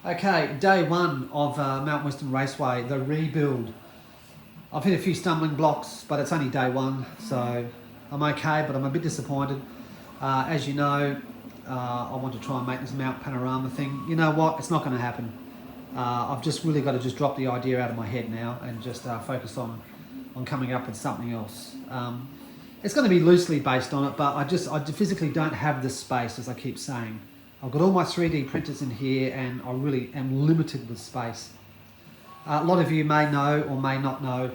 Okay, day one of Mount Western Raceway, the rebuild. I've hit a few stumbling blocks, but it's only day one, so I'm okay, but I'm a bit disappointed. As you know, I want to try and make this mount panorama thing. You know what? It's not going to happen. I've just really got to just drop the idea out of my head now and just focus on coming up with something else. It's going to be loosely based on it, but I physically don't have the space, as I keep saying. I've got all my 3D printers in here and I really am limited with space. A lot of you may know or may not know,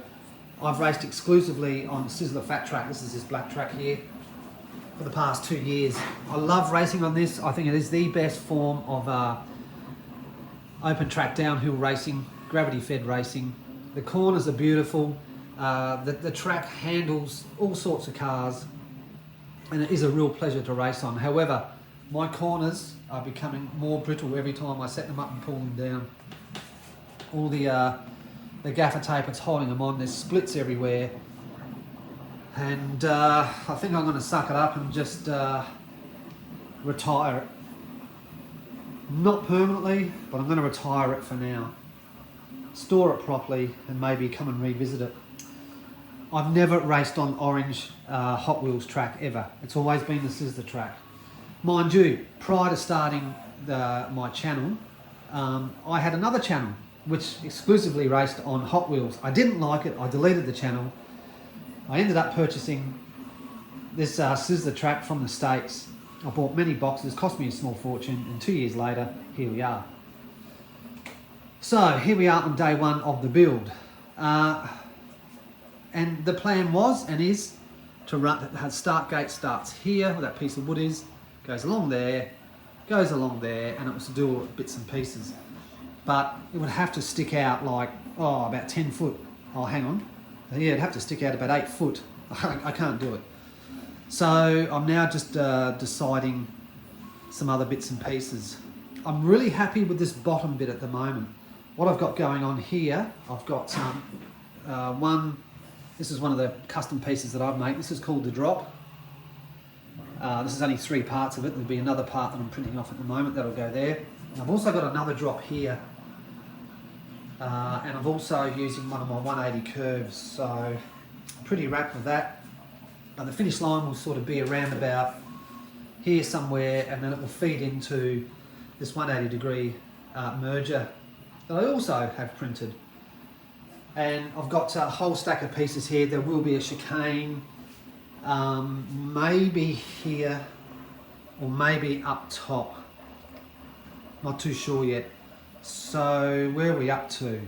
I've raced exclusively on Sizzler Fat Track. This is this black track here for the past 2 years. I love racing on this. I think it is the best form of open track downhill racing, gravity fed racing. The corners are beautiful. The track handles all sorts of cars and it is a real pleasure to race on. However, my corners are becoming more brittle every time I set them up and pull them down. All the gaffer tape that's holding them on, there's splits everywhere. And I think I'm going to suck it up and just retire it. Not permanently, but I'm going to retire it for now. Store it properly and maybe come and revisit it. I've never raced on orange Hot Wheels track ever. It's always been the Sizzler track. Mind you, prior to starting my channel, I had another channel which exclusively raced on Hot Wheels. I didn't like it, I deleted the channel. I ended up purchasing this Sizzler track from the States. I bought many boxes, cost me a small fortune, and 2 years later, here we are. So, here we are on day one of the build. And the plan was, and is, to run, the start gate starts here, where that piece of wood is, goes along there, goes along there, and it was to do all bits and pieces. But it would have to stick out like, about 10 foot. Oh, hang on. Yeah, it'd have to stick out about 8 foot. I can't do it. So I'm now just deciding some other bits and pieces. I'm really happy with this bottom bit at the moment. What I've got going on here, I've got this is one of the custom pieces that I've made. This is called the drop. This is only 3 parts of it. There'll be another part that I'm printing off at the moment that'll go there. And I've also got another drop here. And I'm also using one of my 180 curves, so I'm pretty wrapped with that. And the finish line will sort of be around about here somewhere, and then it will feed into this 180 degree merger that I also have printed. And I've got a whole stack of pieces here. There will be a chicane, maybe here or maybe up top. Not too sure yet. So where are we up to?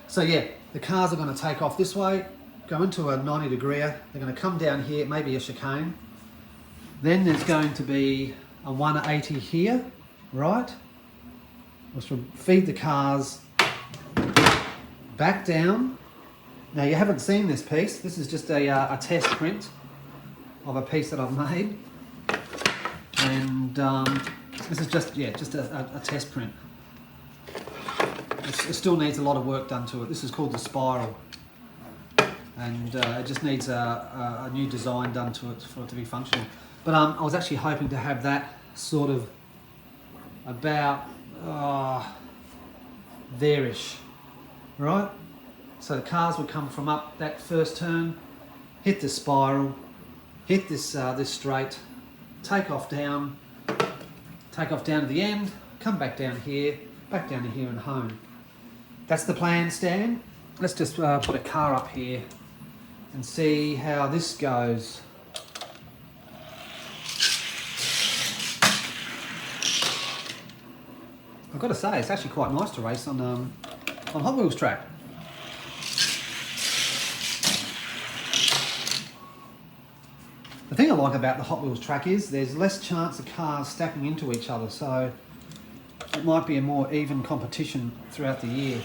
So yeah, the cars are going to take off this way, go into a 90 degree. They're going to come down here, maybe a chicane. Then there's going to be a 180 here, right? Which will feed the cars back down. Now you haven't seen this piece. This is just a test print of a piece that I've made. And this is just a test print. It still needs a lot of work done to it. This is called the spiral. And it just needs a new design done to it for it to be functional. But I was actually hoping to have that sort of about there-ish, right? So the cars would come from up that first turn, hit the spiral, hit this straight, take off down to the end, come back down to here and home. That's the plan, Stan. Let's just put a car up here and see how this goes. I've got to say, it's actually quite nice to race on Hot Wheels track. The thing I like about the Hot Wheels track is there's less chance of cars stacking into each other, so it might be a more even competition throughout the year.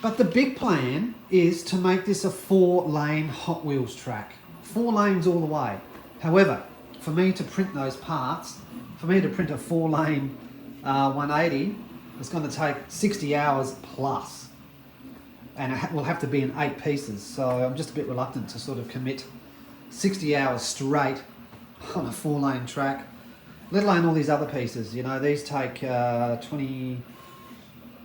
But the big plan is to make this a 4-lane Hot Wheels track. 4 lanes all the way. However, for me to print those parts, for me to print a 4-lane 180, it's going to take 60 hours plus. And it will have to be in 8 pieces, so I'm just a bit reluctant to sort of commit 60 hours straight on a 4-lane track. let alone all these other pieces. You know, these take 20,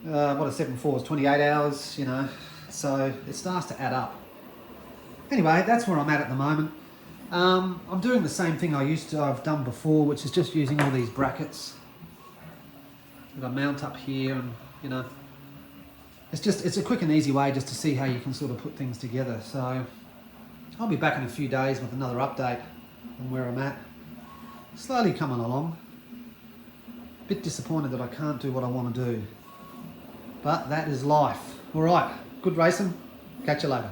what a 7.4 is, 28 hours, you know, so it starts to add up. Anyway, that's where I'm at the moment. I'm doing the same thing I've done before, which is just using all these brackets that I mount up here, and you know, it's a quick and easy way just to see how you can sort of put things together. So I'll be back in a few days with another update on where I'm at. Slowly coming along. A bit disappointed that I can't do what I want to do, but that is life. All right, good racing. Catch you later.